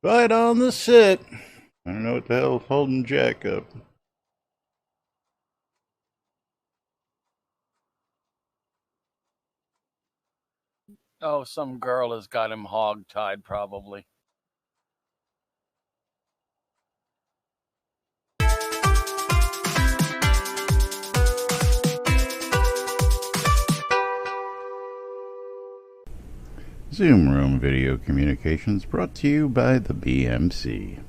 Right on the sit. I don't know what the hell's holding Jack up. Oh, some girl has got him hog-tied, probably. Zoom Room Video Communications brought to you by the BMC.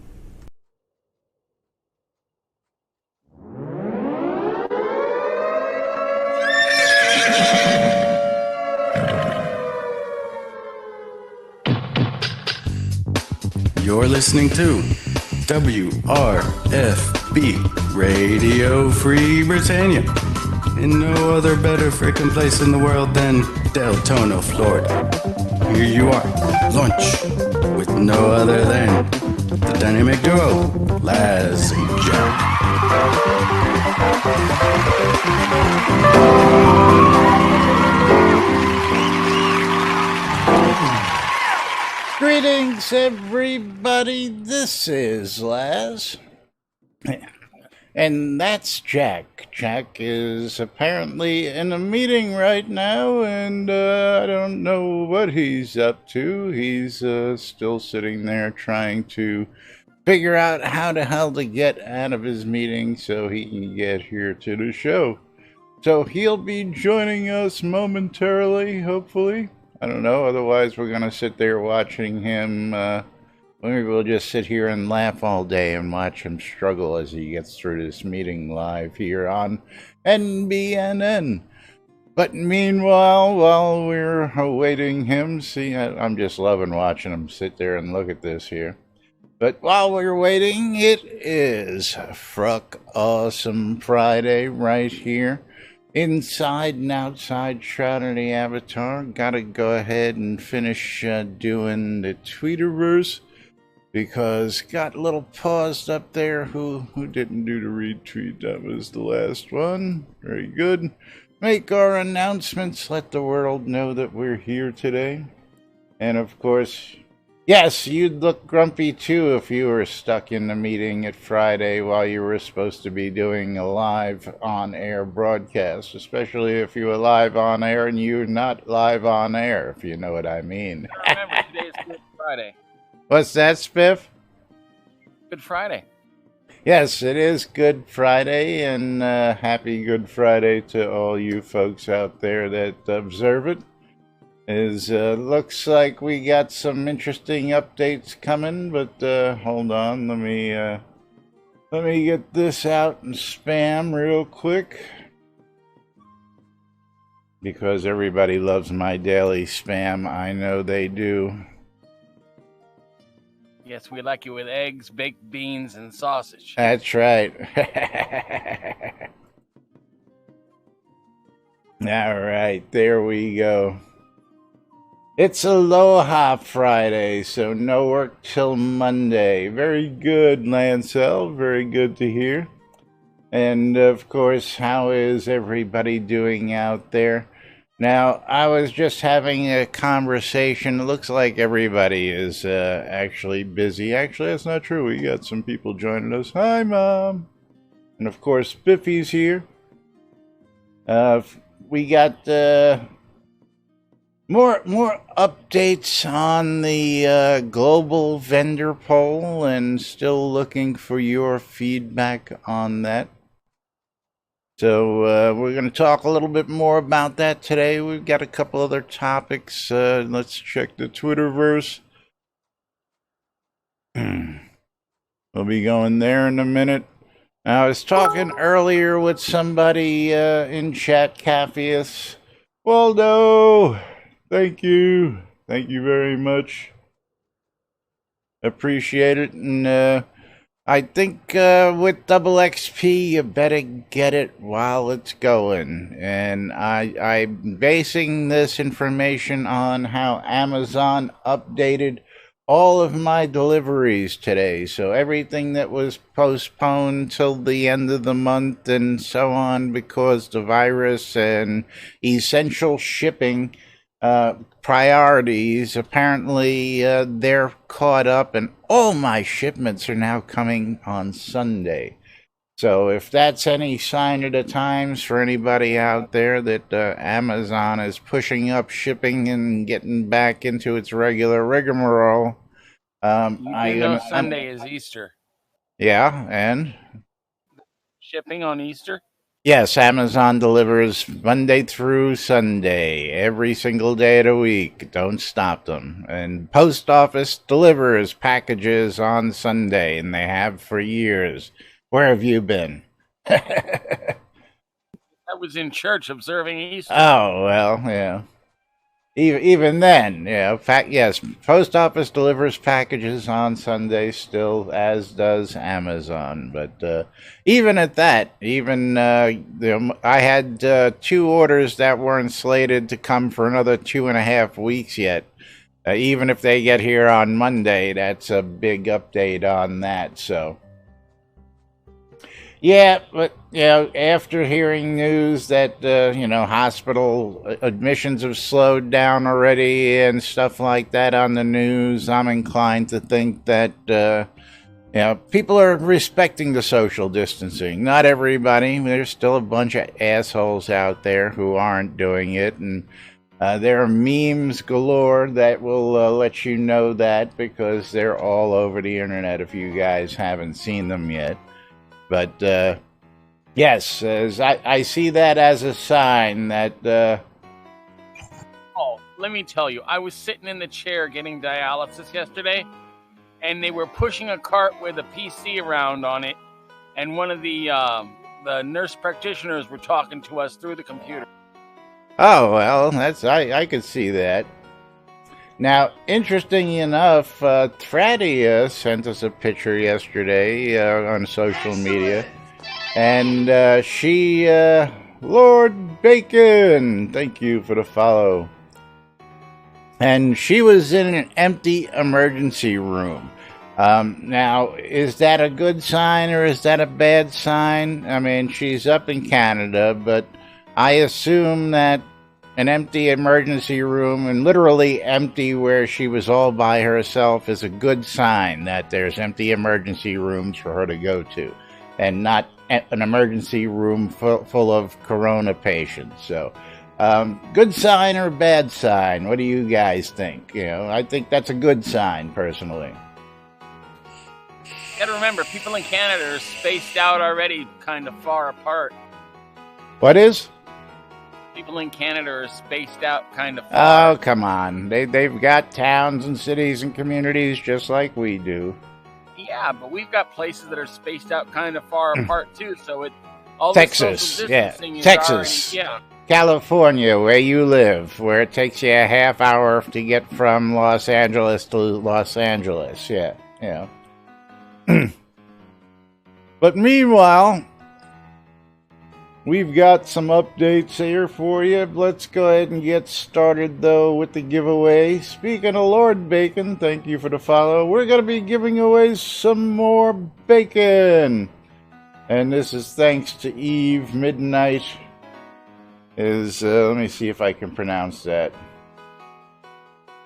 You're listening to WRFB Radio Free Britannia. In no other better frickin' place in the world than Deltona, Florida. Here you are, lunch, with no other than the dynamic duo, Laz and Jack. Greetings, everybody. This is Laz. And that's Jack. Jack is apparently in a meeting right now, and I don't know what he's up to. He's still sitting there trying to figure out how the hell to get out of his meeting so he can get here to the show. So he'll be joining us momentarily, hopefully. I don't know, otherwise we're going to sit there watching him. Maybe we'll just sit here and laugh all day and watch him struggle as he gets through this meeting live here on NBNN. But meanwhile, while we're awaiting him, see, I'm just loving watching him sit there and look at this here. But while we're waiting, it is Fruck Awesome Friday right here. Inside and outside Shroud of the Avatar. Gotta go ahead and finish doing the Tweeterverse, because got a little paused up there. Who didn't do the retweet? That was the last one. Very good. Make our announcements. Let the world know that we're here today. And of course, yes, you'd look grumpy too if you were stuck in the meeting at Friday while you were supposed to be doing a live on-air broadcast, especially if you were live on air and you're not live on air, if you know what I mean. Remember, today is Good Friday. What's that, Spiff? Good Friday. Yes, it is Good Friday, and happy Good Friday to all you folks out there that observe it. Looks like we got some interesting updates coming, but hold on, let me get this out and spam real quick, because everybody loves my daily spam. I know they do. Yes, we like it with eggs, baked beans, and sausage. That's right. All right, there we go. It's Aloha Friday, so no work till Monday. Very good, Lancel. Very good to hear. And of course, how is everybody doing out there? Now, I was just having a conversation. It looks like everybody is actually busy. Actually, that's not true. We got some people joining us. Hi, Mom. And of course, Biffy's here. We got more updates on the global vendor poll, and still looking for your feedback on that. So we're going to talk a little bit more about that today. We've got a couple other topics. Let's check the Twitterverse. We'll be going there in a minute. I was talking earlier with somebody in chat, Capheus. Waldo, thank you. Thank you very much. Appreciate it. And I think with double XP, you better get it while it's going. And I'm basing this information on how Amazon updated all of my deliveries today. So everything that was postponed till the end of the month and so on because the virus and essential shipping priorities. Apparently, they're caught up, and all my shipments are now coming on Sunday. So if that's any sign of the times for anybody out there that Amazon is pushing up shipping and getting back into its regular rigmarole, You do know Sunday is Easter. Yeah, and Shipping on Easter? yes, Amazon delivers Monday through Sunday, every single day of the week. Don't stop them. And Post Office delivers packages on Sunday, and they have for years. Where have you been? I was in church observing Easter. Oh, well, yeah. Even then, yes, Post Office delivers packages on Sunday still, as does Amazon. But even at that, I had 2 orders that weren't slated to come for another 2.5 weeks yet. Even if they get here on Monday, that's a big update on that. So. Yeah, but after hearing news that hospital admissions have slowed down already and stuff like that on the news, I'm inclined to think that people are respecting the social distancing. Not everybody. There's still a bunch of assholes out there who aren't doing it, and there are memes galore that will let you know that, because they're all over the internet if you guys haven't seen them yet. But, yes, I see that as a sign that... Oh, let me tell you, I was sitting in the chair getting dialysis yesterday, and they were pushing a cart with a PC around on it, and one of the nurse practitioners were talking to us through the computer. Oh, well, I could see that. Now, interesting enough, Thradia sent us a picture yesterday on social media, and she, Lord Bacon, thank you for the follow, and she was in an empty emergency room. Now, is that a good sign or is that a bad sign? I mean, she's up in Canada, but I assume that an empty emergency room, and literally empty where she was all by herself, is a good sign that there's empty emergency rooms for her to go to, and not an emergency room full of corona patients. So, good sign or bad sign? What do you guys think? I think that's a good sign, personally. You gotta remember, people in Canada are spaced out already, kind of far apart. What is? People in Canada are spaced out kind of far. Oh, come on. They've got towns and cities and communities just like we do. Yeah, but we've got places that are spaced out kind of far apart too, so all Texas, the social distancing is Texas, already, California, where you live, where it takes you a half hour to get from Los Angeles to Los Angeles. Yeah. But meanwhile, we've got some updates here for you. Let's go ahead and get started, though, with the giveaway. Speaking of Lord Bacon, thank you for the follow. We're going to be giving away some more bacon. And this is thanks to Eve Midnight. Let me see if I can pronounce that.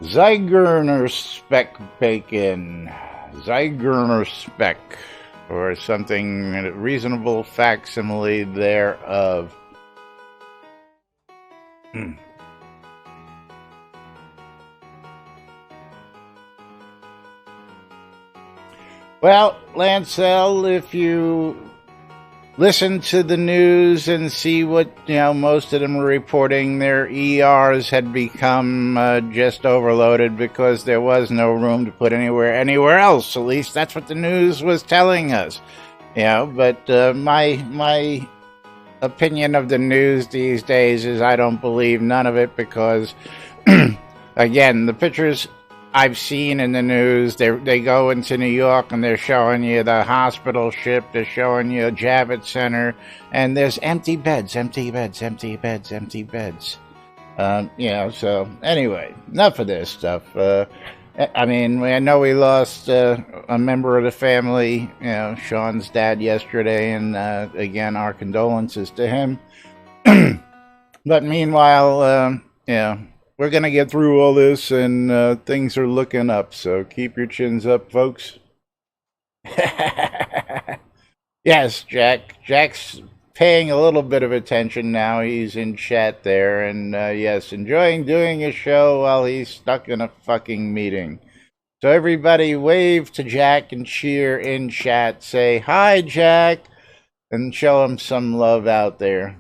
Zygerner Speck Bacon. Zygerner Speck. Or something, a reasonable facsimile thereof. Well, Lancel, if you listen to the news and see what, most of them were reporting, their ERs had become just overloaded because there was no room to put anywhere else. At least that's what the news was telling us. But my opinion of the news these days is I don't believe none of it, because, again, the pictures I've seen in the news, they go into New York and they're showing you the hospital ship, they're showing you a Javits Center, and there's empty beds. So anyway, enough of this stuff. I know we lost a member of the family, Sean's dad yesterday, and again, our condolences to him. But meanwhile, we're gonna get through all this, and things are looking up. So keep your chins up, folks. Yes, Jack. Jack's paying a little bit of attention now. He's in chat there, and yes, enjoying doing a show while he's stuck in a fucking meeting. So everybody wave to Jack and cheer in chat. Say, hi, Jack, and show him some love out there.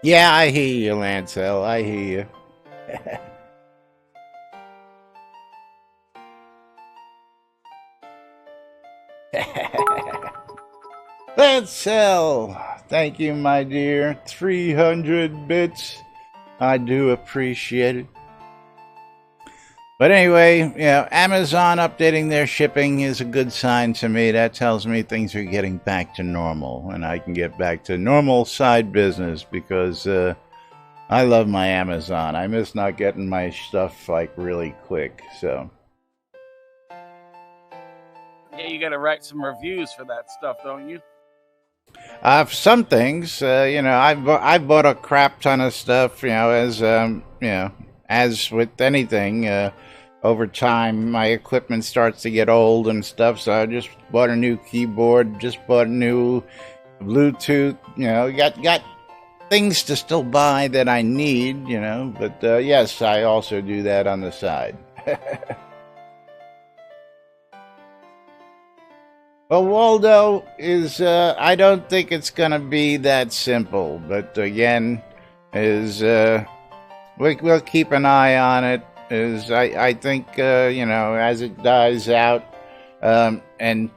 Yeah, I hear you, Lancel. I hear you. Lancel, thank you, my dear. 300 bits. I do appreciate it. But anyway, Amazon updating their shipping is a good sign to me. That tells me things are getting back to normal, and I can get back to normal side business because I love my Amazon. I miss not getting my stuff like really quick. So Yeah, you got to write some reviews for that stuff, don't you? for some things, I bought a crap ton of stuff. As with anything. Over time, my equipment starts to get old and stuff, so I just bought a new keyboard, just bought a new Bluetooth, got things to still buy that I need, but yes, I also do that on the side. Well, Waldo is, I don't think it's going to be that simple, but again, we'll keep an eye on it. I think, as it dies out, and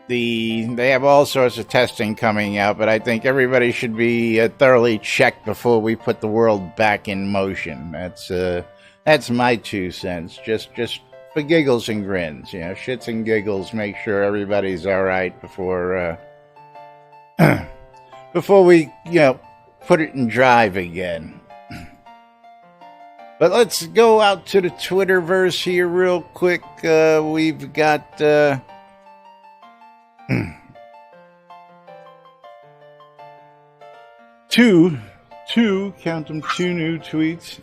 they have all sorts of testing coming out, but I think everybody should be thoroughly checked before we put the world back in motion. That's my 2 cents. Just for giggles and grins, shits and giggles. Make sure everybody's all right before we, put it in drive again. But let's go out to the Twitterverse here real quick. We've got two, count them, 2 new tweets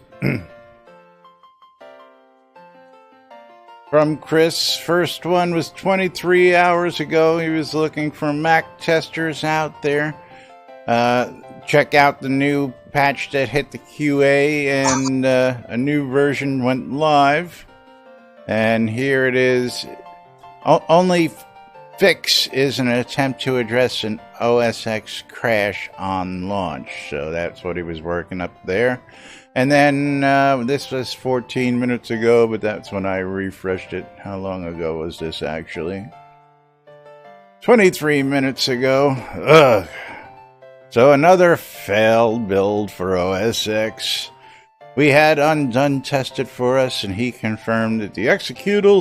from Chris. First one was 23 hours ago. He was looking for Mac testers out there. Check out the new patch that hit the QA, and a new version went live. And here it is. Only fix is an attempt to address an OS X crash on launch. So that's what he was working up there. And then this was 14 minutes ago, but that's when I refreshed it. How long ago was this actually? 23 minutes ago. Ugh. So another failed build for OS X. We had Undone test it for us, and he confirmed that the executable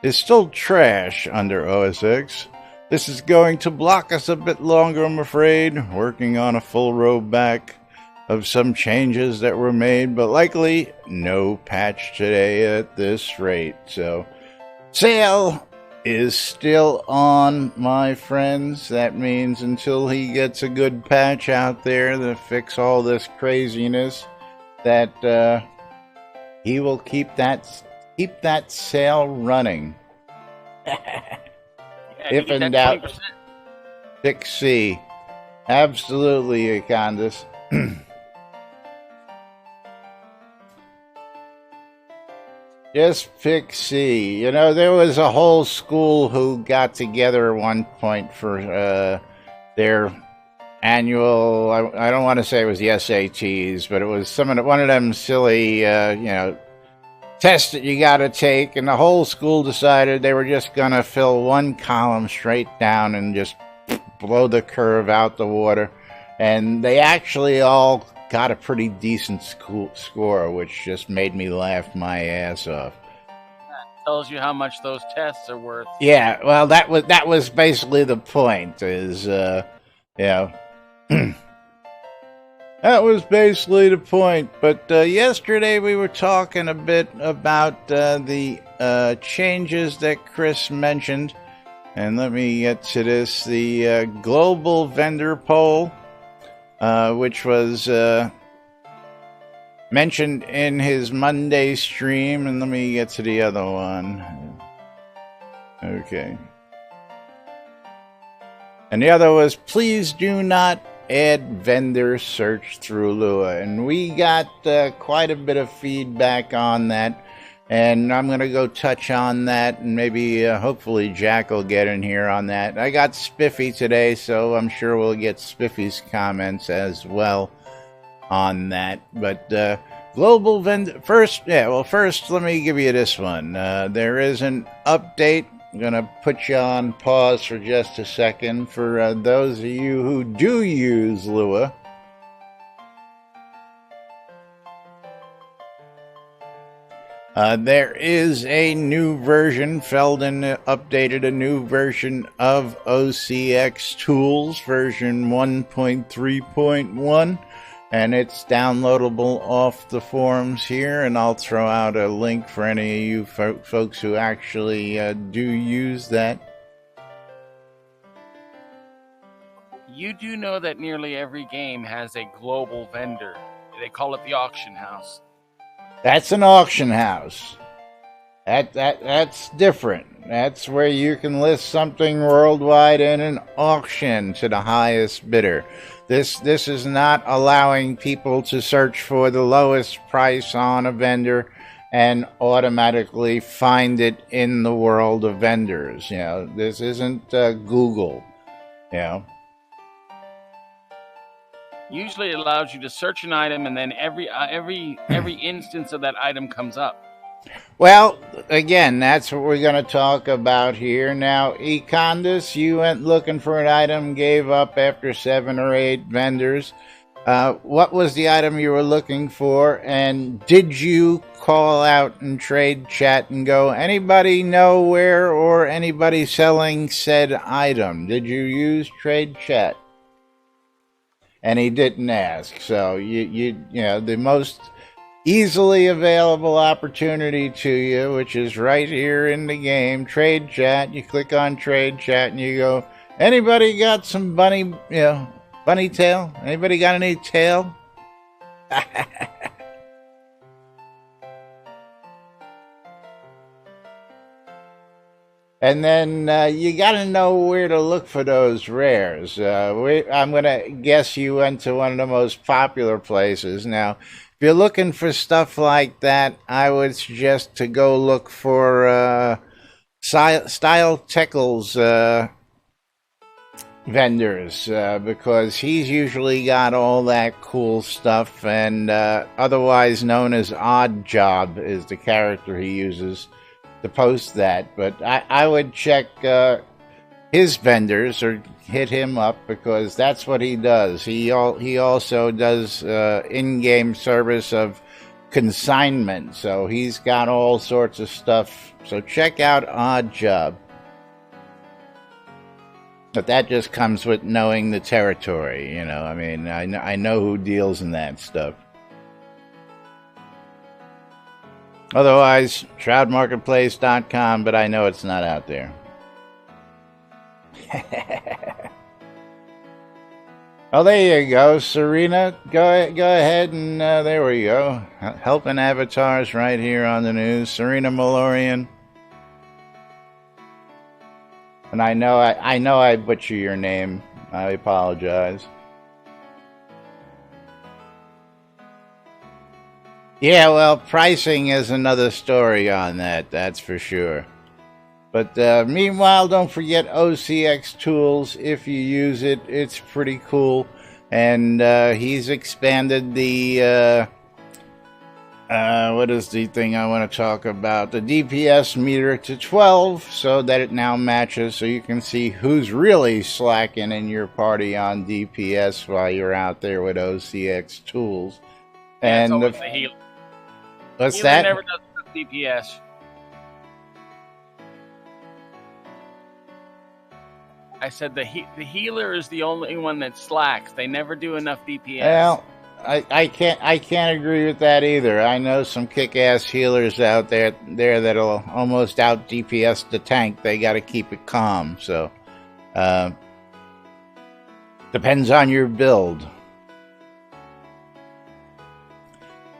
is still trash under OS X. This is going to block us a bit longer, I'm afraid. Working on a full rollback of some changes that were made, but likely no patch today at this rate. So, sale is still on, my friends. That means until he gets a good patch out there to fix all this craziness, that he will keep that sale running. If in doubt, 20%. 6C. Absolutely, Candace. Just pick C. There was a whole school who got together at one point for their annual, I don't want to say it was the SATs, but it was one of them silly, tests that you got to take, and the whole school decided they were just going to fill one column straight down and just blow the curve out the water. And they actually all got a pretty decent score, which just made me laugh my ass off. That tells you how much those tests are worth. Yeah, well, that was basically the point. Is That was basically the point. But yesterday we were talking a bit about the changes that Chris mentioned. And let me get to this. The global vendor poll, which was mentioned in his Monday stream. And let me get to the other one. Okay. And the other was, please do not add vendor search through Lua. And we got quite a bit of feedback on that. And I'm going to go touch on that. And maybe, hopefully, Jack will get in here on that. I got Spiffy today, so I'm sure we'll get Spiffy's comments as well on that. But global vendor... First, let me give you this one. There is an update. I'm going to put you on pause for just a second for those of you who do use Lua. There is a new version. Feldon updated a new version of OCX Tools, version 1.3.1. And it's downloadable off the forums here, and I'll throw out a link for any of you folks who actually do use that. You do know that nearly every game has a global vendor. They call it the auction house. That's an auction house. That's different. That's where you can list something worldwide in an auction to the highest bidder. This is not allowing people to search for the lowest price on a vendor and automatically find it in the world of vendors. You know, this isn't Google. You know. Usually it allows you to search an item, and then every instance of that item comes up. Well, again, that's what we're going to talk about here. Now, Econdis, you went looking for an item, gave up after 7 or 8 vendors. What was the item you were looking for? And did you call out and trade chat and go, anybody know where or anybody selling said item? Did you use trade chat? And he didn't ask. So, you know, the most easily available opportunity to you, which is right here in the game, trade chat. You click on trade chat and you go, anybody got some bunny tail? Anybody got any tail? And then you got to know where to look for those rares. I'm going to guess you went to one of the most popular places. Now, if you're looking for stuff like that, I would suggest to go look for Style Tickle's vendors, because he's usually got all that cool stuff, and otherwise known as Odd Job is the character he uses to post that. But I would check his vendors or hit him up, because that's what he does. He also does in-game service of consignment, so he's got all sorts of stuff. So check out Odd Job. But that just comes with knowing the territory, you know. I mean, I know who deals in that stuff. Otherwise, shroudmarketplace.com, but I know it's not out there. Oh, there you go, Serena. Go ahead and there we go. Helping avatars right here on the news. Serena Malorian. And I know I butcher your name. I apologize. Yeah, well, pricing is another story on that. That's for sure. But meanwhile, don't forget OCX Tools. If you use it, it's pretty cool. And he's expanded the, what is the thing I want to talk about? The DPS meter to 12, so that it now matches, so you can see who's really slacking in your party on DPS while you're out there with OCX Tools. And yeah, it's always the healer. What's healer that? Never does DPS. I said the healer is the only one that slacks. They never do enough DPS. Well, I can't agree with that either. I know some kick-ass healers out there that'll almost out DPS the tank. They got to keep it calm. So depends on your build.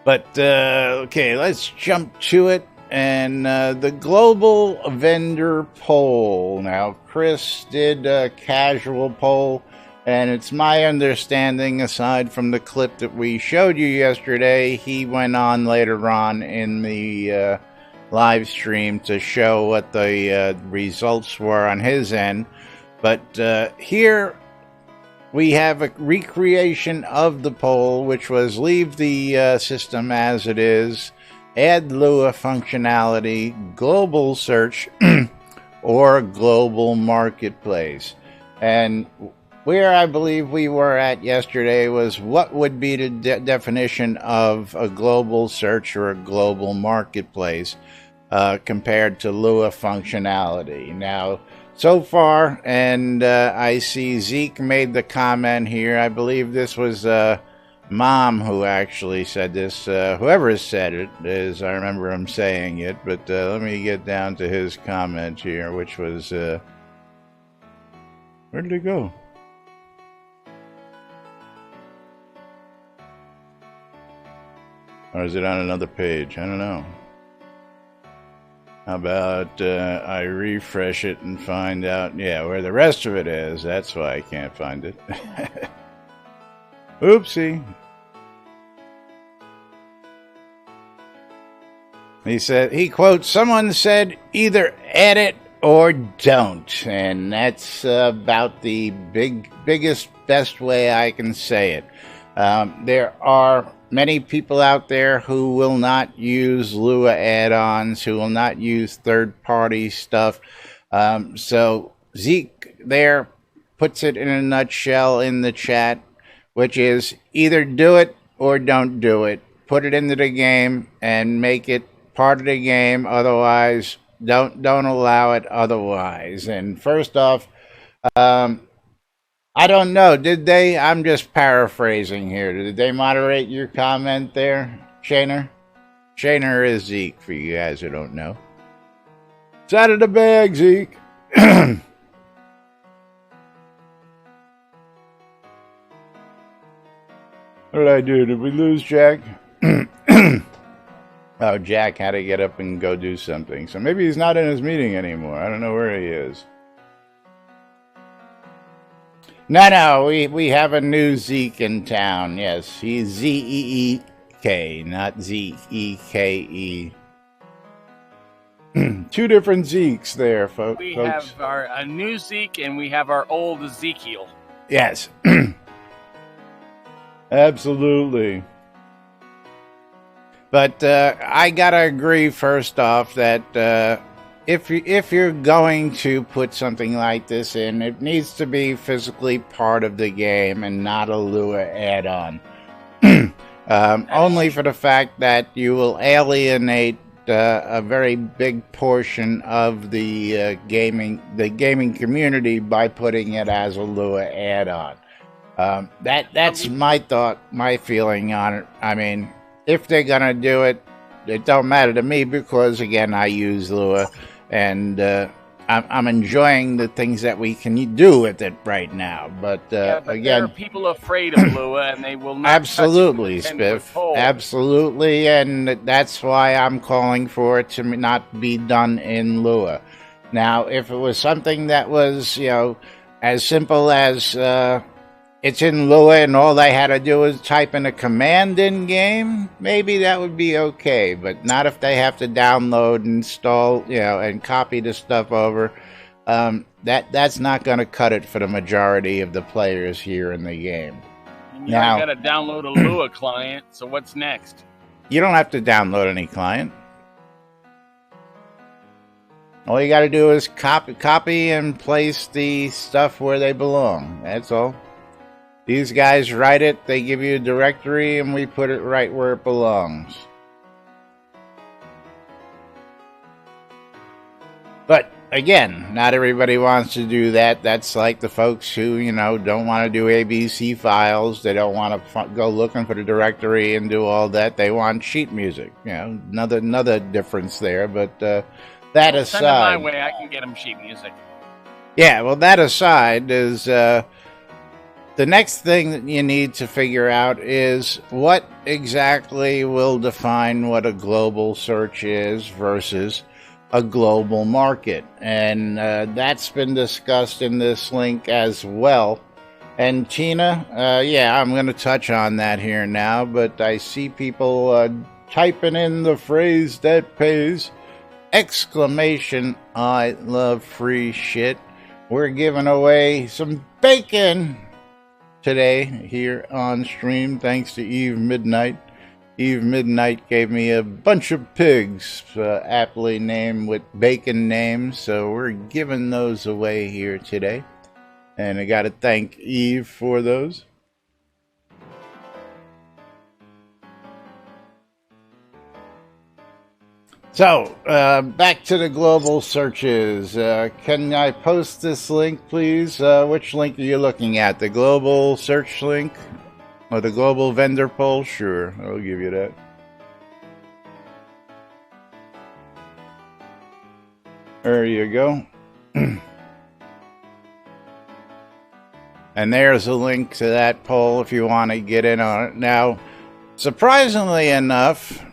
But okay, let's jump to it. And the global vendor poll. Now, Chris did a casual poll, and it's my understanding, aside from the clip that we showed you yesterday, he went on later on in the live stream to show what the results were on his end. But here we have a recreation of the poll, which was leave the system as it is, add Lua functionality, global search, or global marketplace. And where I believe we were at yesterday was what would be the definition of a global search or a global marketplace compared to Lua functionality. Now, so far, and I see Zeke made the comment here. I believe this was Mom who actually said this. Whoever has said it is, I remember him saying it, but let me get down to his comment here, which was, where did it go? Or is it on another page? I don't know. How about I refresh it and find out, yeah, where the rest of it is. That's why I can't find it. Oopsie. He quotes, someone said either add it or don't. And that's about the biggest, best way I can say it. There are many people out there who will not use Lua add-ons, who will not use third-party stuff. So Zeke there puts it in a nutshell in the chat, which is either do it or don't do it. Put it into the game and make it part of the game. Otherwise, don't allow it otherwise. And first off, I don't know. Did they? I'm just paraphrasing here. Did they moderate your comment there, Shaner? Shaner is Zeke, for you guys who don't know. It's out of the bag, Zeke. What did I do? Did we lose Jack? Oh, Jack had to get up and go do something. So maybe he's not in his meeting anymore. I don't know where he is. No, we have a new Zeke in town. Yes, he's Z-E-E-K, not Z-E-K-E. Two different Zekes there, folks. We have a new Zeke and we have our old Ezekiel. Yes. Absolutely. But I gotta agree first off that if you're going to put something like this in, it needs to be physically part of the game and not a Lua add-on. Only for the fact that you will alienate a very big portion of the gaming community by putting it as a Lua add-on. That's my feeling on it. I mean, if they're gonna do it, it don't matter to me because again I use Lua, and I'm enjoying the things that we can do with it right now. But but again, there are people afraid of Lua, and they will not. Absolutely, Spiff. Absolutely, and that's why I'm calling for it to not be done in Lua. Now, if it was something that was, as simple as it's in Lua and all they had to do was type in a command in game, maybe that would be okay. But not if they have to download, install, and copy the stuff over. That's not going to cut it for the majority of the players here in the game. You got to download a Lua client. So what's next? You don't have to download any client. All you got to do is copy and place the stuff where they belong. That's all. These guys write it, they give you a directory, and we put it right where it belongs. But again, not everybody wants to do that. That's like the folks who, don't want to do ABC files. They don't want to go looking for the directory and do all that. They want sheet music. Another difference there. But that aside, send them my way. I can get them sheet music. Yeah, well, that aside is the next thing that you need to figure out is what exactly will define what a global search is versus a global market. And that's been discussed in this link as well. And Tina, I'm going to touch on that here now, but I see people typing in the phrase that pays, exclamation, I love free shit. We're giving away some bacon today here on stream, thanks to Eve Midnight. Eve Midnight gave me a bunch of pigs, aptly named with bacon names, so we're giving those away here today. And I got to thank Eve for those. So, back to the global searches. Can I post this link, please? Which link are you looking at? The global search link? Or the global vendor poll? Sure, I'll give you that. There you go. And there's a link to that poll if you want to get in on it. Now, surprisingly enough,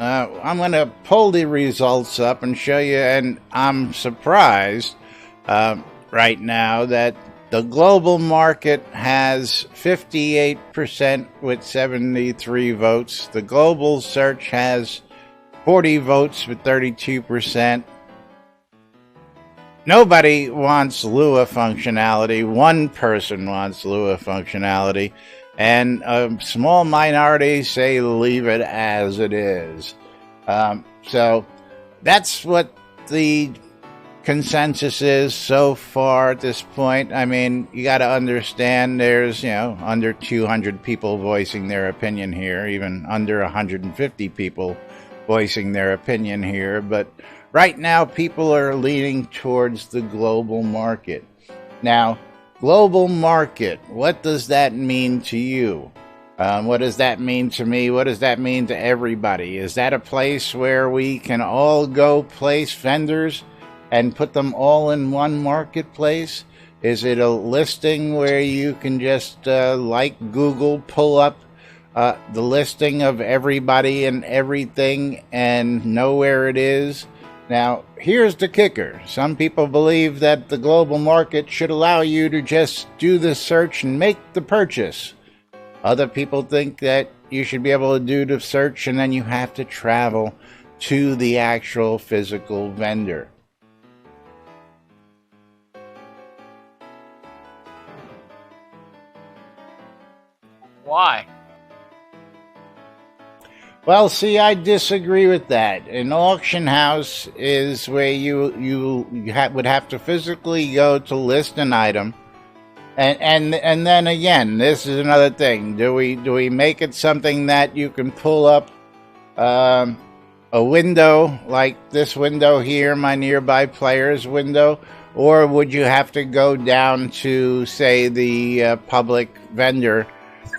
I'm going to pull the results up and show you, and I'm surprised right now that the global market has 58% with 73 votes. The global search has 40 votes with 32%. Nobody wants Lua functionality. One person wants Lua functionality. And a small minority say leave it as it is. So that's what the consensus is so far at this point. I mean, you got to understand there's, under 200 people voicing their opinion here, even under 150 people voicing their opinion here. But right now, people are leaning towards the global market. Now, global market, what does that mean to you? What does that mean to me? What does that mean to everybody? Is that a place where we can all go place vendors and put them all in one marketplace? Is it a listing where you can just, like Google, pull up the listing of everybody and everything and know where it is? Now, here's the kicker. Some people believe that the global market should allow you to just do the search and make the purchase. Other people think that you should be able to do the search and then you have to travel to the actual physical vendor. Why? Well, see, I disagree with that. An auction house is where you would have to physically go to list an item, and then again, this is another thing. Do we make it something that you can pull up a window like this window here, my nearby players window, or would you have to go down to, say, the public vendor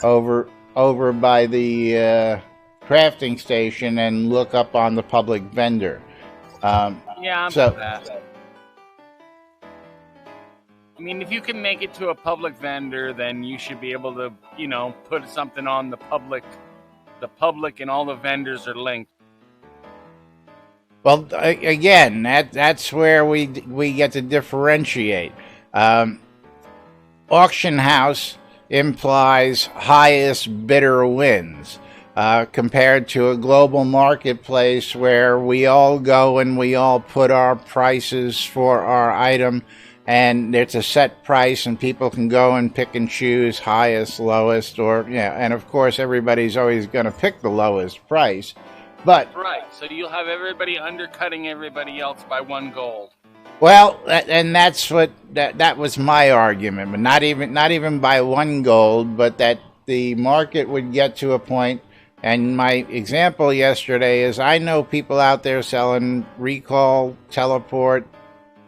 over by the crafting station and look up on the public vendor? I'm for that. I mean, if you can make it to a public vendor, then you should be able to, put something on the public. The public and all the vendors are linked. Well, again, that's where we get to differentiate. Auction house implies highest bidder wins. Compared to a global marketplace where we all go and we all put our prices for our item, and it's a set price and people can go and pick and choose highest, lowest, and of course everybody's always going to pick the lowest price. But right, so you'll have everybody undercutting everybody else by one gold. Well, and that's what that was my argument, but not even by one gold, but that the market would get to a point. And my example yesterday is I know people out there selling recall, teleport,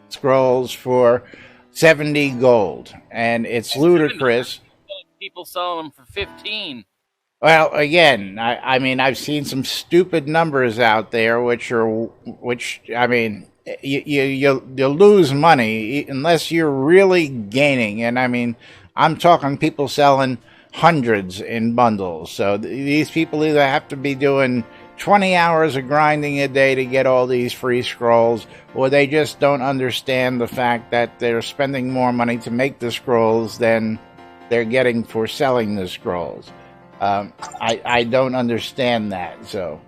scrolls for 70 gold, and it's ludicrous. People selling them for 15. Well, again, I mean, I've seen some stupid numbers out there, which I mean, you'll lose money unless you're really gaining. And I mean, I'm talking people selling hundreds in bundles. So these people either have to be doing 20 hours of grinding a day to get all these free scrolls, or they just don't understand the fact that they're spending more money to make the scrolls than they're getting for selling the scrolls. I don't understand that. So,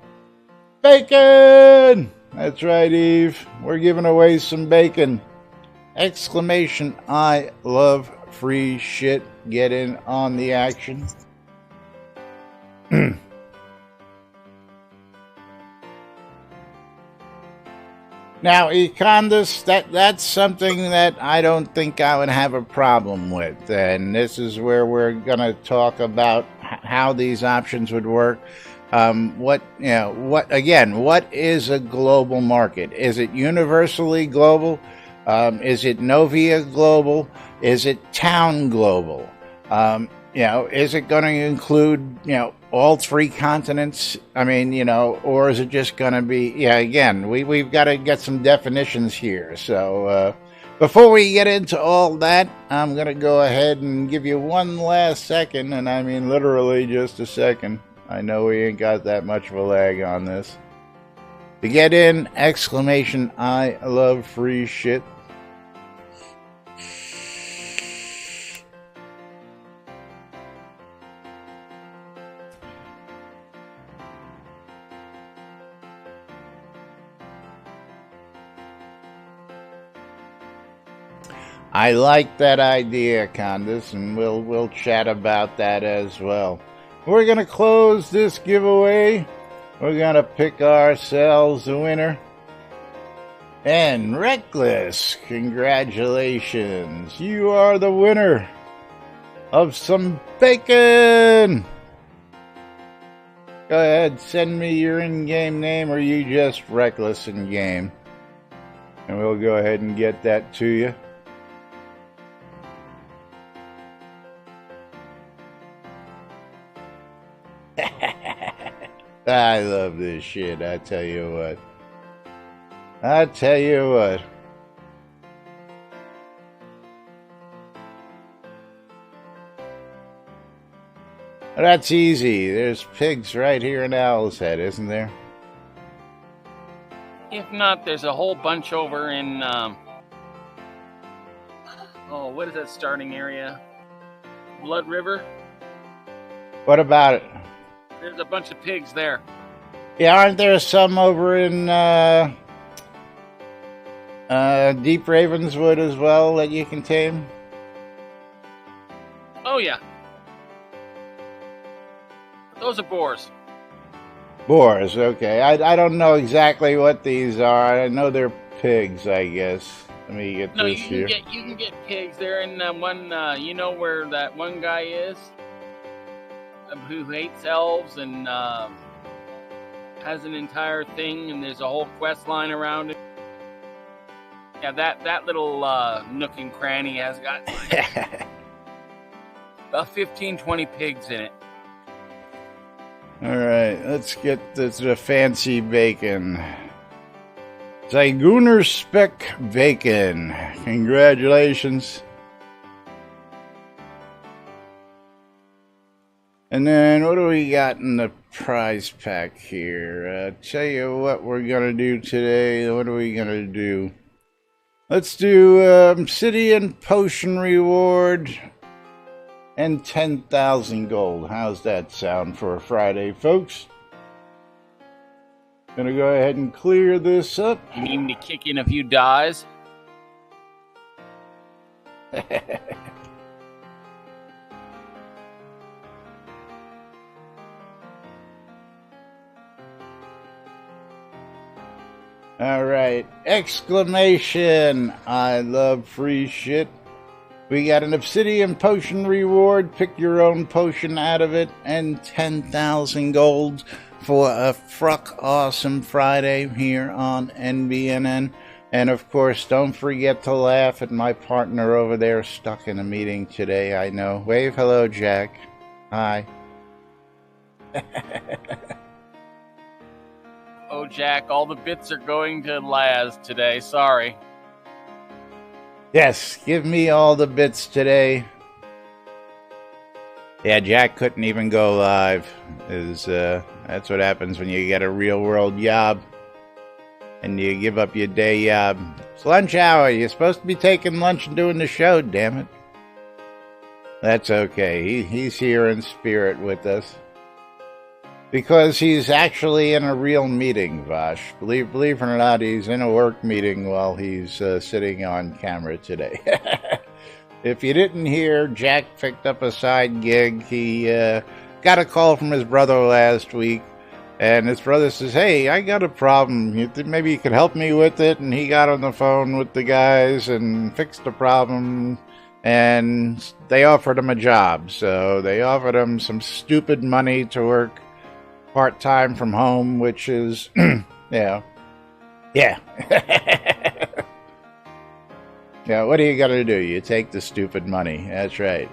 bacon! That's right, Eve. We're giving away some bacon. Exclamation, I love free shit. Get in on the action. Now, Econdas, that's something that I don't think I would have a problem with. And this is where we're going to talk about how these options would work. What is a global market? Is it universally global? Is it Novia global? Is it town global? Is it going to include, all three continents? I mean, or is it just going to be, again, we've got to get some definitions here. So, before we get into all that, I'm going to go ahead and give you one last second, and I mean literally just a second. I know we ain't got that much of a lag on this. To get in, exclamation, I love free shit. I like that idea, Candace, and we'll chat about that as well. We're going to close this giveaway. We're going to pick ourselves a winner. And Reckless, congratulations. You are the winner of some bacon. Go ahead, send me your in-game name, or you just Reckless in-game. And we'll go ahead and get that to you. I love this shit, I tell you what. That's easy. There's pigs right here in Owl's Head, isn't there? If not, there's a whole bunch over in, what is that starting area? Blood River? What about it? There's a bunch of pigs there. Yeah, aren't there some over in Deep Ravenswood as well that you can tame? Oh, yeah. Those are boars. Boars, okay. I don't know exactly what these are. I know they're pigs, I guess. Let me get this here. You can get pigs. They're in one, where that one guy is? Who hates elves and has an entire thing, and there's a whole quest line around it. Yeah, that little nook and cranny has got about 15-20 pigs in it. All right, let's get the fancy bacon. Zyguner Speck Bacon. Congratulations. And then what do we got in the prize pack here? Tell you what we're going to do today. What are we going to do? Let's do Obsidian Potion Reward and 10,000 gold. How's that sound for a Friday, folks? Gonna go ahead and clear this up. You need me to kick in a few dies? All right, exclamation, I love free shit. We got an Obsidian Potion Reward, pick your own potion out of it, and 10,000 gold for a fruck awesome Friday here on NBNN. And of course, don't forget to laugh at my partner over there stuck in a meeting today, I know. Wave hello, Jack. Hi. Oh, Jack, all the bits are going to Laz today. Sorry. Yes, give me all the bits today. Yeah, Jack couldn't even go live. That's what happens when you get a real world job and you give up your day job. It's lunch hour. You're supposed to be taking lunch and doing the show, damn it. That's okay. He's here in spirit with us. Because he's actually in a real meeting, Vash. Believe it or not, he's in a work meeting while he's sitting on camera today. If you didn't hear, Jack picked up a side gig. He got a call from his brother last week, and his brother says, hey, I got a problem. Maybe you could help me with it. And he got on the phone with the guys and fixed the problem, and they offered him a job. So they offered him some stupid money to work part-time from home, which is, yeah. Yeah, what do you got to do? You take the stupid money. That's right.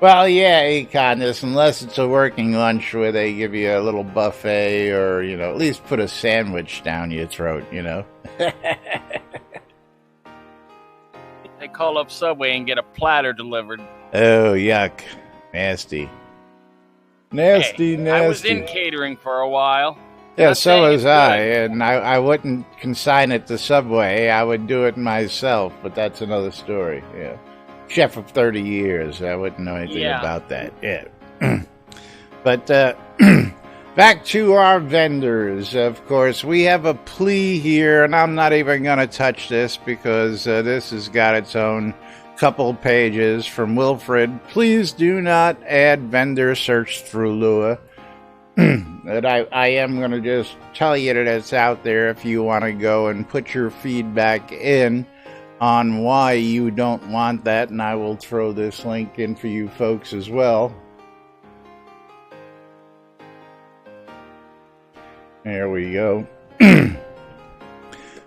Well, yeah, Econ, unless it's a working lunch where they give you a little buffet or, at least put a sandwich down your throat, They call up Subway and get a platter delivered. Oh, yuck. Nasty. Nasty. I was in catering for a while. Yeah, so was I, and I wouldn't consign it to Subway. I would do it myself, but that's another story, yeah. Chef of 30 years, I wouldn't know anything about that, yeah. But, back to our vendors, of course. We have a plea here, and I'm not even going to touch this because this has got its own couple pages from Wilfred. Please do not add vendor search through Lua. But I am going to just tell you that it's out there if you want to go and put your feedback in on why you don't want that, and I will throw this link in for you folks as well. There we go.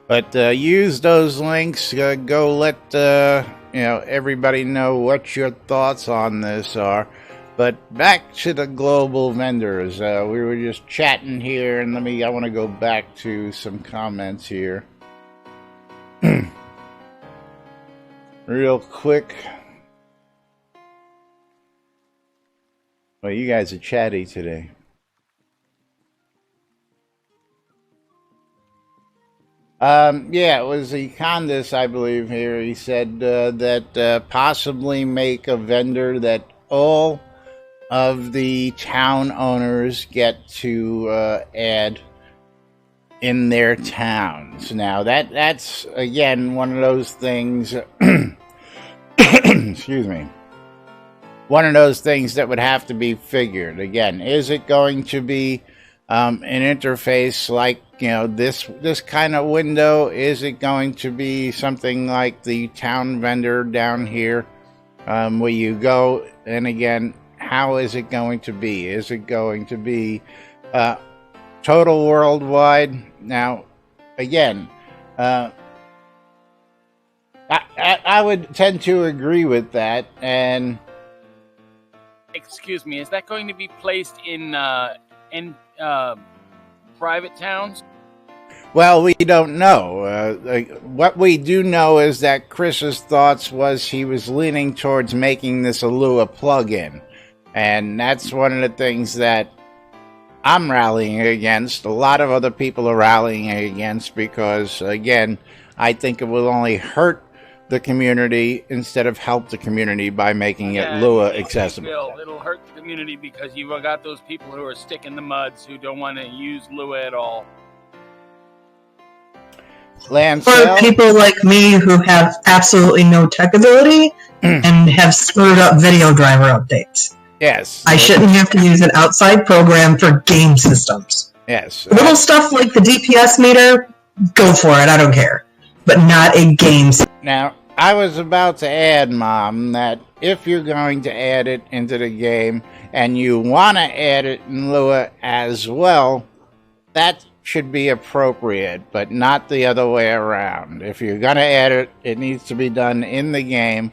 But use those links. Go let everybody know what your thoughts on this are. But back to the global vendors. We were just chatting here, and I want to go back to some comments here. Real quick. Well, you guys are chatty today. It was Econdas, I believe, here. He said that possibly make a vendor that all of the town owners get to add in their towns. Now, that's, again, one of those things... excuse me. One of those things that would have to be figured. Again, is it going to be an interface like, this kind of window? Is it going to be something like the town vendor down here, where you go, and again, how is it going to be? Is it going to be total worldwide? Now, again, I would tend to agree with that, and... Excuse me, is that going to be placed in private towns? Well, we don't know. What we do know is that Chris's thoughts was he was leaning towards making this a Lua plugin. And that's one of the things that I'm rallying against. A lot of other people are rallying against because, again, I think it will only hurt the community instead of help the community by making it Lua accessible. It'll hurt the community because you've got those people who are stick in the muds who don't want to use Lua at all. For people like me who have absolutely no tech ability and have screwed up video driver updates. Yes. I shouldn't have to use an outside program for game systems. Yes. Little stuff like the DPS meter, go for it, I don't care. But not a game system. Now, I was about to add, Mom, that if you're going to add it into the game and you want to add it in Lua as well, that should be appropriate, but not the other way around. If you're going to add it, it needs to be done in the game,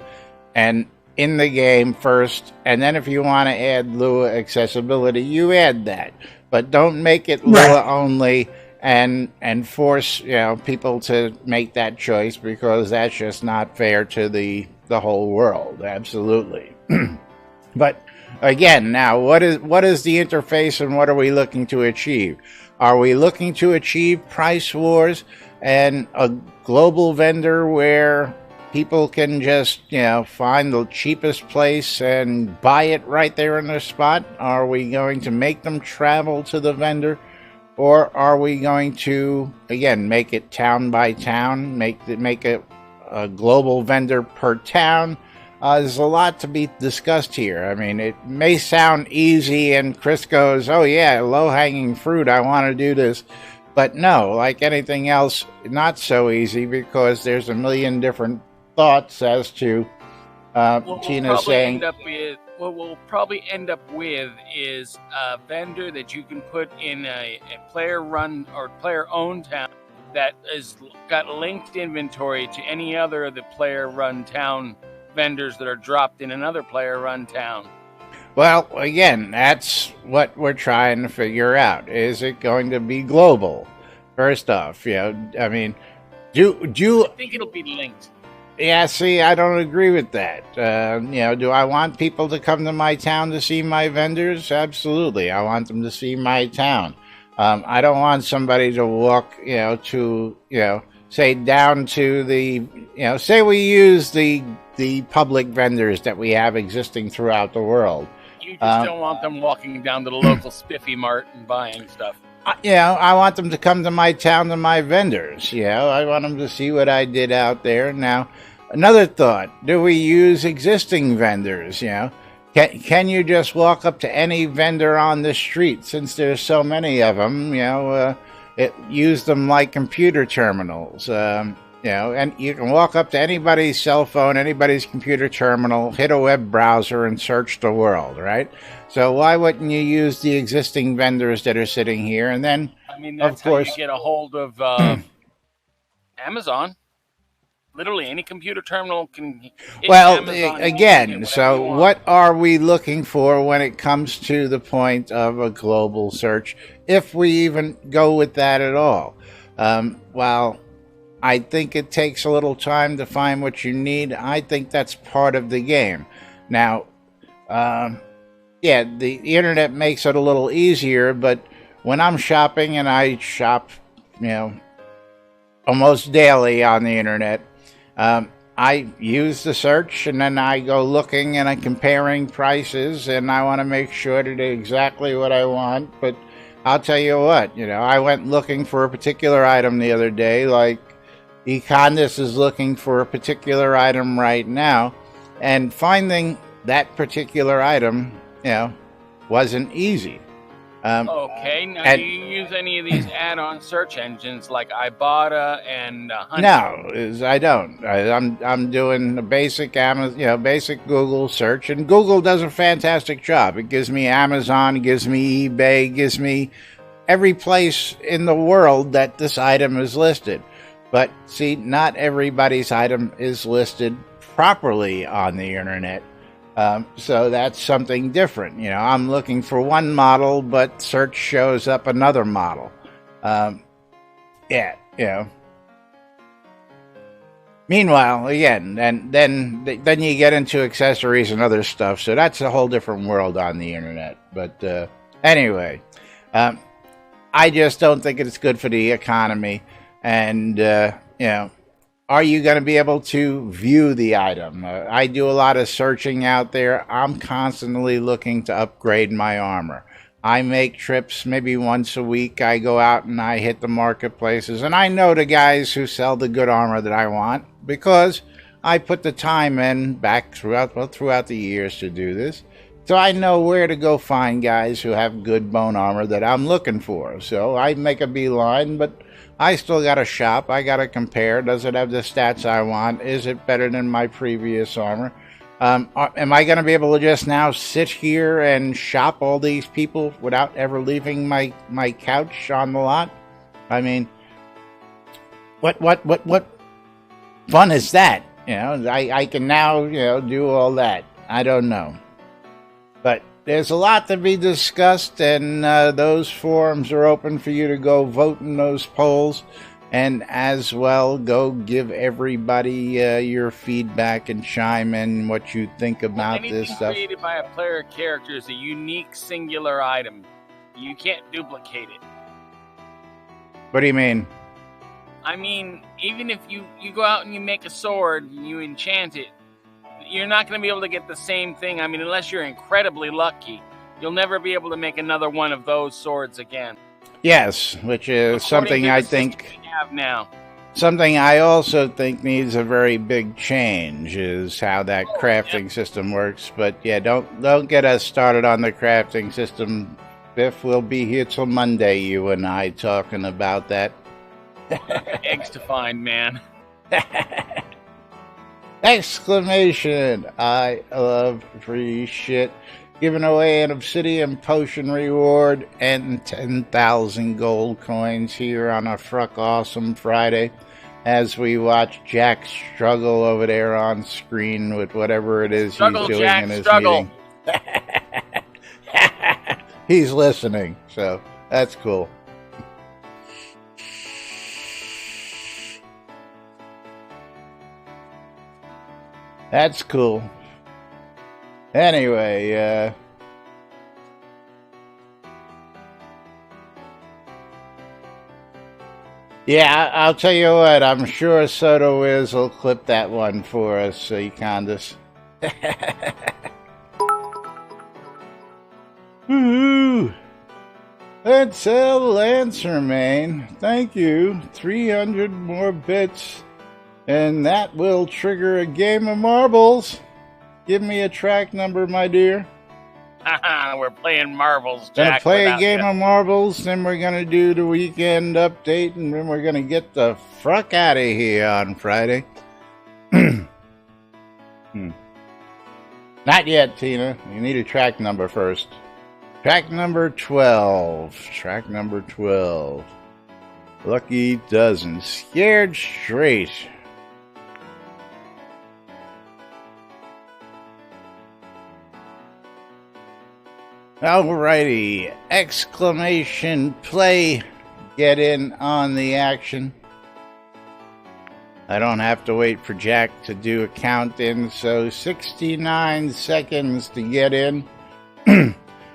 and in the game first, and then if you want to add Lua accessibility, you add that. But don't make it Lua only and force people to make that choice, because that's just not fair to the whole world. Absolutely. But again, now what is the interface, and what are we looking to achieve? Are we looking to achieve price wars and a global vendor where people can just, find the cheapest place and buy it right there in their spot? Are we going to make them travel to the vendor? Or are we going to, again, make it town by town, make it a global vendor per town? There's a lot to be discussed here. I mean, it may sound easy, and Chris goes, oh yeah, low-hanging fruit, I want to do this. But no, like anything else, not so easy, because there's a million different thoughts as to Tina saying... What we'll probably end up with is a vendor that you can put in a player-run or player-owned town that has got linked inventory to any other of the player-run town vendors that are dropped in another player-run town. Well, again, that's what we're trying to figure out. Is it going to be global? First off, I mean, I think it'll be linked. Yeah, see, I don't agree with that. Do I want people to come to my town to see my vendors? Absolutely. I want them to see my town. I don't want somebody to walk, say down to the, say we use the public vendors that we have existing throughout the world. You just don't want them walking down to the local Spiffy Mart and buying stuff. I want them to come to my town, to my vendors. I want them to see what I did out there. Now, another thought, do we use existing vendors? Can you just walk up to any vendor on the street, since there's so many of them, use them like computer terminals, and you can walk up to anybody's cell phone, anybody's computer terminal, hit a web browser, and search the world, right? So why wouldn't you use the existing vendors that are sitting here? And then, that's of course, how you get a hold of Amazon. Literally, any computer terminal can. Well, again, so what are we looking for when it comes to the point of a global search, if we even go with that at all? Well, I think it takes a little time to find what you need. I think that's part of the game. Now, the internet makes it a little easier, but when I'm shopping, and I shop, almost daily on the internet, I use the search, and then I go looking and I'm comparing prices, and I want to make sure that it's exactly what I want. But I'll tell you what, I went looking for a particular item the other day, like Econdis is looking for a particular item right now, and finding that particular item, wasn't easy. Okay, now do you use any of these add-on search engines like Ibotta and Hunter? No, I don't. I'm doing a basic Amazon, basic Google search, and Google does a fantastic job. It gives me Amazon, it gives me eBay, it gives me every place in the world that this item is listed. But see, not everybody's item is listed properly on the internet. So that's something different. I'm looking for one model, but search shows up another model. Meanwhile, again, then you get into accessories and other stuff. So that's a whole different world on the internet. But anyway, I just don't think it's good for the economy. And, are you going to be able to view the item? I do a lot of searching out there. I'm constantly looking to upgrade my armor. I make trips maybe once a week. I go out and I hit the marketplaces. And I know the guys who sell the good armor that I want, because I put the time in back throughout the years to do this. So I know where to go find guys who have good bone armor that I'm looking for. So I make a beeline, but I still got to shop. I got to compare. Does it have the stats I want? Is it better than my previous armor? Am I going to be able to just now sit here and shop all these people without ever leaving my couch on the lot? I mean, what fun is that? You know, I can now, you know, do all that. I don't know. But there's a lot to be discussed, and those forums are open for you to go vote in those polls. And as well, go give everybody your feedback and chime in what you think about this stuff. Anything created by a player character is a unique, singular item. You can't duplicate it. What do you mean? I mean, even if you go out and you make a sword and you enchant it, you're not going to be able to get the same thing. I mean, unless you're incredibly lucky, you'll never be able to make another one of those swords again. Yes, which is something I think we have now. Something I also think needs a very big change is how that crafting system works. But yeah, don't get us started on the crafting system. Biff, we'll be here till Monday, you and I, talking about that. Eggs to find, man. Exclamation! I love free shit. Giving away an obsidian potion reward and 10,000 gold coins here on a Fruck Awesome Friday as we watch Jack struggle over there on screen with whatever it is he's doing Jack, in his struggle. meeting. He's listening, so that's cool. That's cool. Anyway, yeah, I'll tell you what, I'm sure Soda Wiz will clip that one for us, Candace. Woohoo! Let's sell Lancer, man. Thank you. 300 more bits. And that will trigger a game of marbles. Give me a track number, my dear. We're playing marbles, Gonna Jack. play a game of marbles, then we're gonna do the weekend update, and then we're gonna get the fuck out of here on Friday. Not yet, Tina. You need a track number first. Track number 12. Track number 12. Lucky Dozen. Scared Straight. Alrighty, exclamation play, get in on the action. I don't have to wait for Jack to do a count in, so 69 seconds to get in.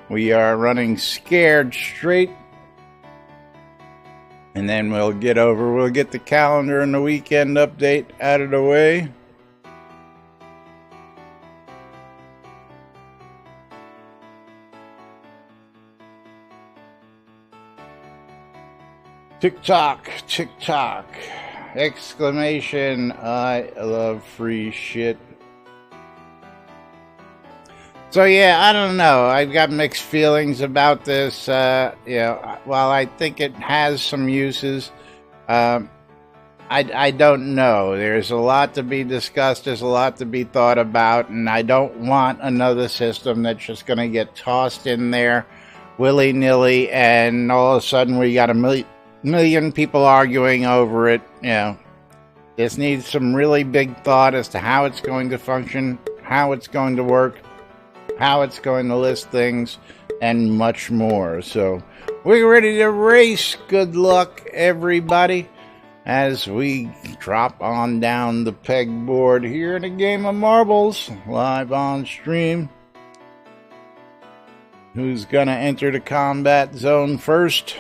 We are running Scared Straight. And then we'll get the calendar and the weekend update out of the way. TikTok, TikTok, exclamation, I love free shit. So yeah, I don't know, I've got mixed feelings about this, while I think it has some uses, I don't know. There's a lot to be discussed, there's a lot to be thought about, and I don't want another system that's just going to get tossed in there willy-nilly, and all of a sudden we got a million people arguing over it. This needs some really big thought as to how it's going to function, how it's going to work, how it's going to list things, and much more. So we're ready to race. Good luck, everybody, as we drop on down the pegboard here in a game of marbles live on stream. Who's gonna enter the combat zone first?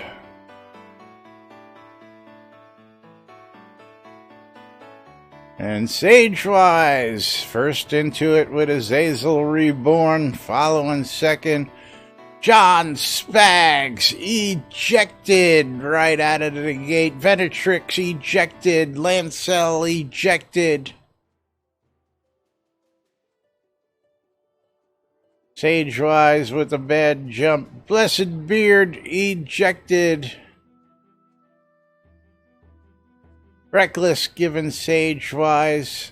And Sagewise, first into it with Azazel Reborn, following second, John Spags, ejected right out of the gate, Venetrix ejected, Lancel ejected. Sagewise with a bad jump, Blessed Beard ejected. Reckless given Sagewise.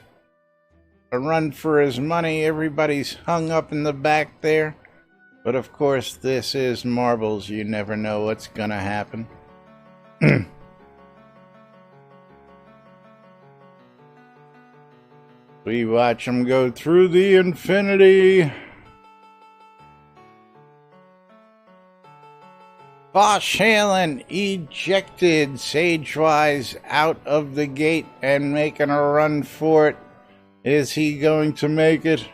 a run for his money. Everybody's hung up in the back there. But of course, this is marbles. You never know what's gonna happen. We watch him go through the infinity. Bosch Halen ejected Sagewise out of the gate and making a run for it. Is he going to make it?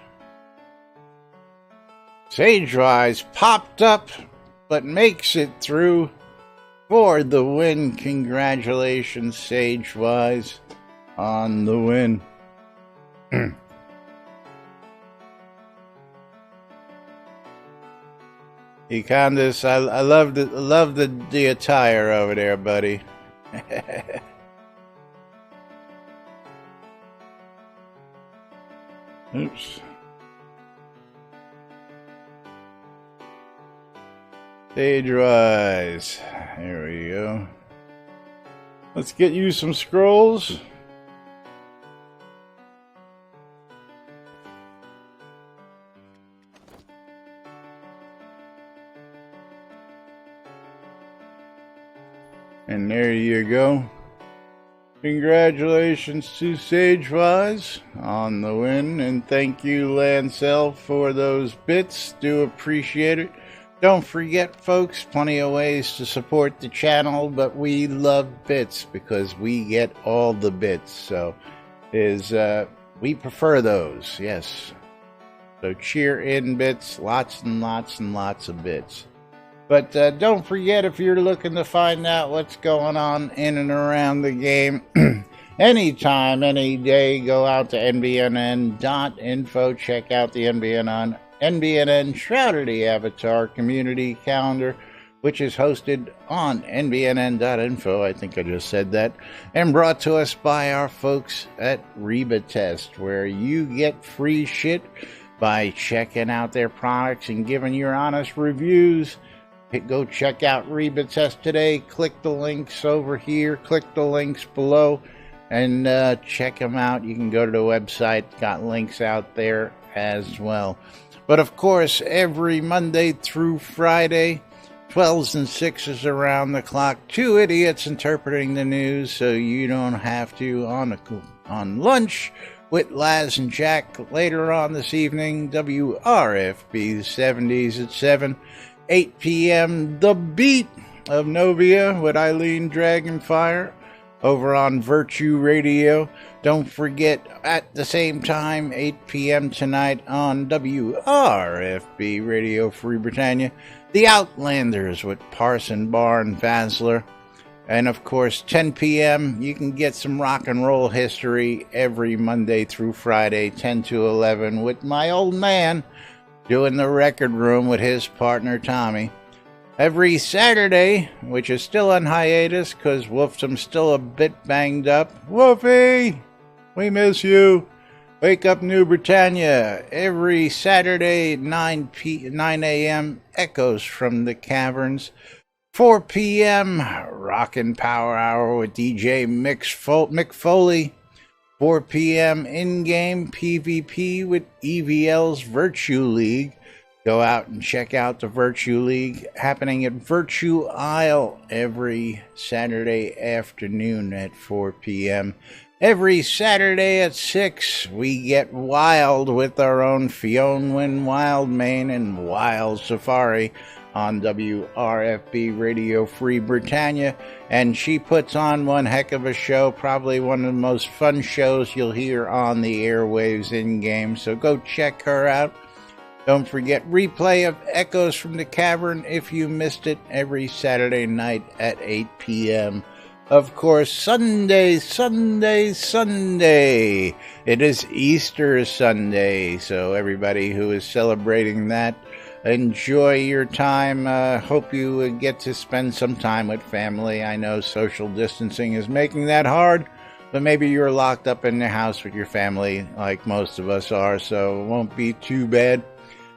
Sagewise popped up, but makes it through for the win. Congratulations, Sagewise, on the win. Econdas, I love the attire over there, buddy. Oops. Sagewise. There we go. Let's get you some scrolls. And there you go. Congratulations to Sagewise on the win. And thank you, Lancel, for those bits. Do appreciate it. Don't forget, folks, plenty of ways to support the channel, but we love bits because we get all the bits. So we prefer those, yes. So cheer in bits, lots and lots and lots of bits. But don't forget, if you're looking to find out what's going on in and around the game, anytime, any day, go out to NBNN.info, check out the NBNN Shroud Avatar community calendar, which is hosted on NBNN.info, I think I just said that, and brought to us by our folks at Reba Test, where you get free shit by checking out their products and giving your honest reviews. Go check out Reba Test today. Click the links over here. Click the links below and check them out. You can go to the website. Got links out there as well. But of course, every Monday through Friday, 12s and 6s around the clock. Two idiots interpreting the news so you don't have to on lunch with Laz and Jack later on this evening. WRFB 70s at 7. 8 p.m. The Beat of Novia with Eileen Dragonfire over on Virtue Radio. Don't forget, at the same time, 8 p.m. tonight on WRFB Radio Free Britannia, The Outlanders with Parson Barr and Vasler. And of course, 10 p.m., you can get some rock and roll history every Monday through Friday, 10 to 11, with my old man doing the record room with his partner Tommy. Every Saturday, which is still on hiatus because Wolfsom's still a bit banged up. Wolfie, we miss you. Wake Up New Britannia. Every Saturday, 9 a.m., Echoes from the Caverns. 4 p.m., Rockin' Power Hour with DJ Mick Foley. 4 p.m. in-game PvP with EVL's Virtue League. Go out and check out the Virtue League happening at Virtue Isle every Saturday afternoon at 4 p.m. Every Saturday at 6, we get wild with our own Fionn Wildmane and Wild Safari on WRFB Radio Free Britannia, and she puts on one heck of a show, probably one of the most fun shows you'll hear on the airwaves in-game, so go check her out. Don't forget, replay of Echoes from the Cavern if you missed it every Saturday night at 8 p.m. Of course, Sunday. It is Easter Sunday, so everybody who is celebrating that, enjoy your time. Hope you get to spend some time with family. I know social distancing is making that hard, but maybe you're locked up in the house with your family like most of us are, so it won't be too bad.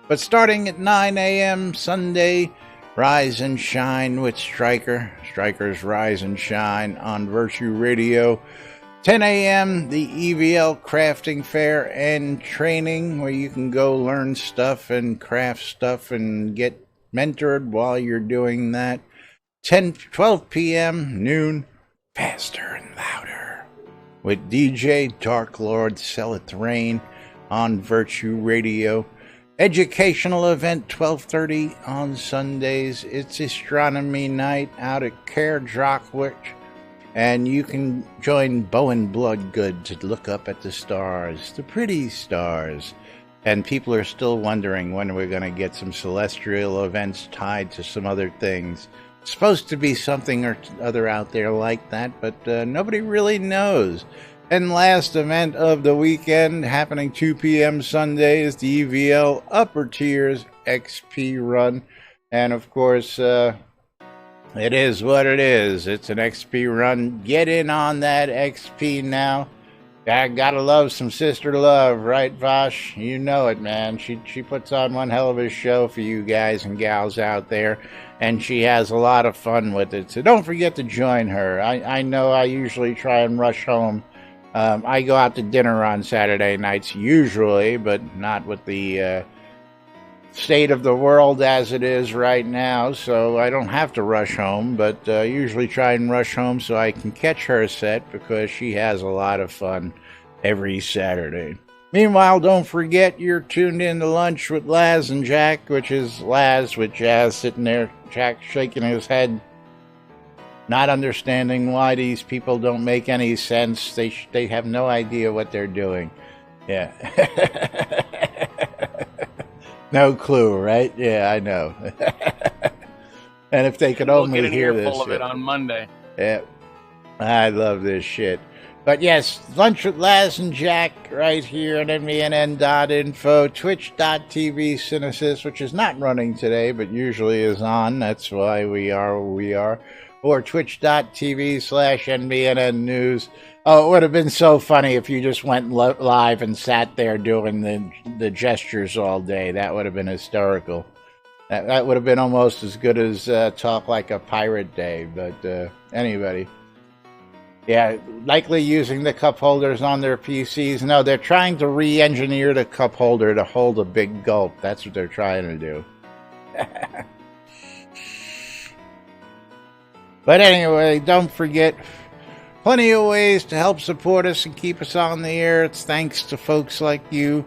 But starting at 9 a.m. Sunday, Rise and Shine with Striker. Striker's Rise and Shine on Virtue Radio. 10 a.m., the EVL Crafting Fair and Training, where you can go learn stuff and craft stuff and get mentored while you're doing that. 12 p.m., noon, Faster and Louder, with DJ Dark Lord Seleth Rain on Virtue Radio. Educational event 12:30 on Sundays. It's astronomy night out at Cair Drochwich. And you can join Bowen Bloodgood to look up at the stars, the pretty stars. And people are still wondering when we're going to get some celestial events tied to some other things. It's supposed to be something or other out there like that, but nobody really knows. And last event of the weekend, happening 2 p.m. Sunday, is the EVL Upper Tiers XP Run. And of course, it is what it is. It's an XP run. Get in on that XP now. I gotta love some Sister Love, right, Vosh? You know it, man. She puts on one hell of a show for you guys and gals out there, and she has a lot of fun with it. So don't forget to join her. I know I usually try and rush home. I go out to dinner on Saturday nights usually, but not with the state of the world as it is right now, so I don't have to rush home, but usually try and rush home so I can catch her set, because she has a lot of fun every Saturday. Meanwhile, don't forget you're tuned in to Lunch with Laz and Jack, which is Laz with Jazz sitting there, Jack shaking his head, not understanding why these people don't make any sense. They have no idea what they're doing. Yeah. No clue, right? Yeah, I know. And if they could only hear this. Full of it on Monday. Yeah, I love this shit. But yes, Lunch with Laz and Jack right here on NBNN.info, Twitch.tv Synesis, which is not running today, but usually is on. That's why we are where we are. Or Twitch.tv/NBNN News. Oh, it would have been so funny if you just went live and sat there doing the gestures all day. That would have been hysterical. That would have been almost as good as Talk Like a Pirate Day. But anybody. Yeah, likely using the cup holders on their PCs. No, they're trying to re-engineer the cup holder to hold a big gulp. That's what they're trying to do. But anyway, don't forget, plenty of ways to help support us and keep us on the air. It's thanks to folks like you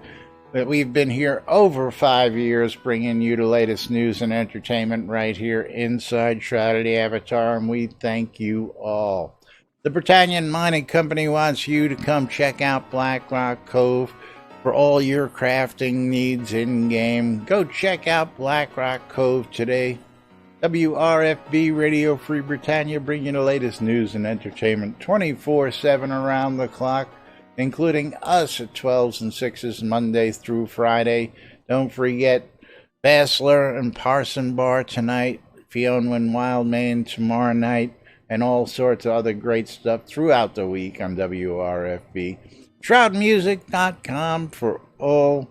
that we've been here over 5 years, bringing you the latest news and entertainment right here inside Shroud of the Avatar, and we thank you all. The Britannian Mining Company wants you to come check out Black Rock Cove for all your crafting needs in-game. Go check out Black Rock Cove today. WRFB Radio Free Britannia, bringing the latest news and entertainment 24/7 around the clock, including us at 12s and 6s Monday through Friday. Don't forget Bassler and Parson Bar tonight, Fiona and Wildman tomorrow night, and all sorts of other great stuff throughout the week on WRFB. ShroudMusic.com for all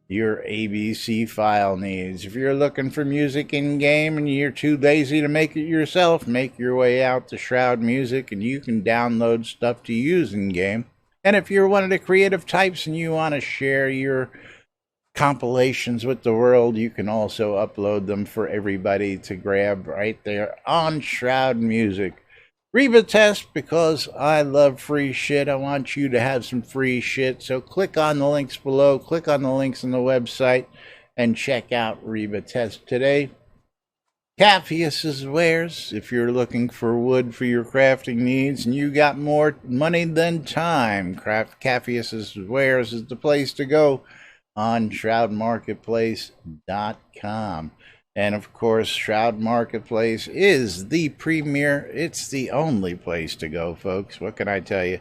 your ABC file needs. If you're looking for music in game and you're too lazy to make it yourself, make your way out to Shroud Music and you can download stuff to use in game. And if you're one of the creative types and you want to share your compilations with the world, you can also upload them for everybody to grab right there on Shroud Music. Reba test, because I love free shit. I want you to have some free shit. So click on the links below, click on the links on the website, and check out Reba test today. Capheus's Wares, if you're looking for wood for your crafting needs and you got more money than time, Capheus's Wares is the place to go on ShroudMarketplace.com. And of course, Shroud Marketplace is the premier, it's the only place to go, folks. What can I tell you?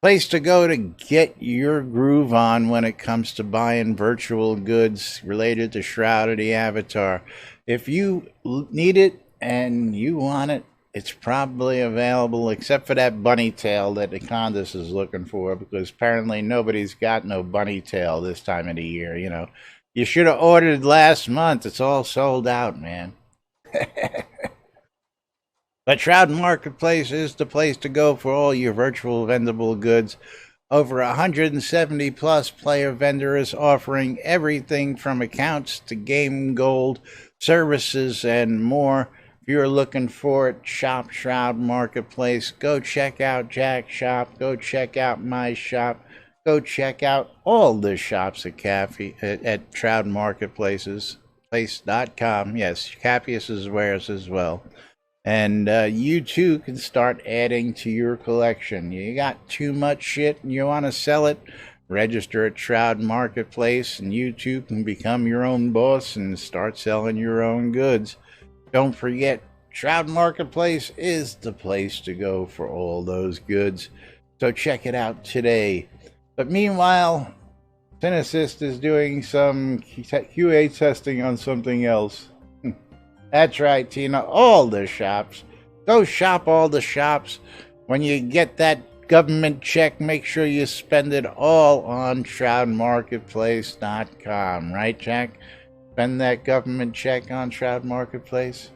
Place to go to get your groove on when it comes to buying virtual goods related to Shroud of the Avatar. If you need it and you want it, it's probably available, except for that bunny tail that the Condis is looking for, because apparently nobody's got no bunny tail this time of the year, you know. You should have ordered last month. It's all sold out, man. But Shroud Marketplace is the place to go for all your virtual vendable goods. Over 170 plus player vendors offering everything from accounts to game gold, services, and more. If you're looking for it, shop Shroud Marketplace. Go check out Jack's shop. Go check out my shop. Go check out all the shops at Shroud Marketplaces. Place.com. Yes, Cappius is where's as well. And you too can start adding to your collection. You got too much shit and you want to sell it, register at Shroud Marketplace, and you too can become your own boss and start selling your own goods. Don't forget, Shroud Marketplace is the place to go for all those goods. So check it out today. But meanwhile, Synesist is doing some QA testing on something else. That's right, Tina. All the shops. Go shop all the shops. When you get that government check, make sure you spend it all on ShroudMarketplace.com. Right, Jack? Spend that government check on Shroud Marketplace.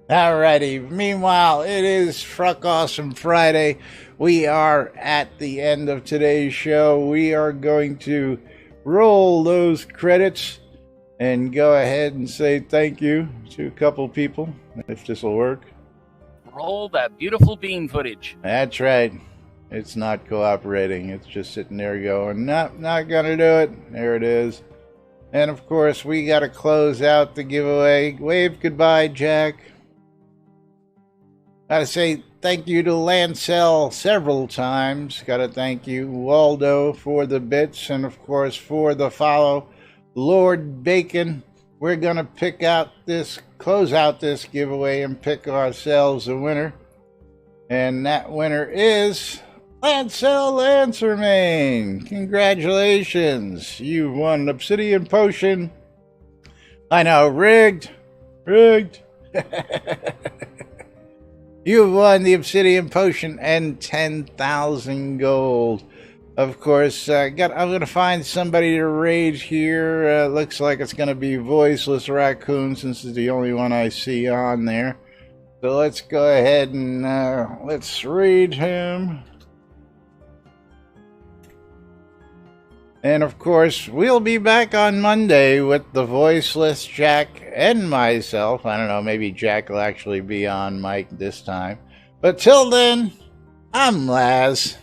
Alrighty. Meanwhile, it is Fruck Awesome Friday. We are at the end of today's show. We are going to roll those credits and go ahead and say thank you to a couple people, if this will work. Roll that beautiful bean footage. That's right. It's not cooperating. It's just sitting there going, nope, not gonna do it. There it is. And of course, we gotta close out the giveaway. Wave goodbye, Jack. Gotta say thank you to Lancel several times. Gotta thank you, Waldo, for the bits, and of course for the follow. Lord Bacon. We're gonna close out this giveaway and pick ourselves a winner. And that winner is Lancel Lancermain. Congratulations. You've won an Obsidian Potion. I know, rigged. You've won the Obsidian Potion and 10,000 gold. Of course, I'm going to find somebody to raid here. Looks like it's going to be Voiceless Raccoon, since it's the only one I see on there. So let's go ahead and let's raid him. And of course, we'll be back on Monday with the Voiceless Jack and myself. I don't know, maybe Jack will actually be on mic this time. But till then, I'm Laz.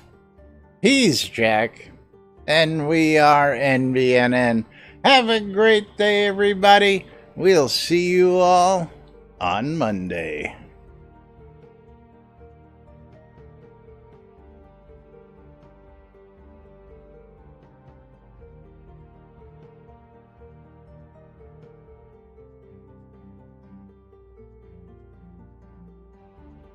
He's Jack. And we are NBNN. Have a great day, everybody. We'll see you all on Monday.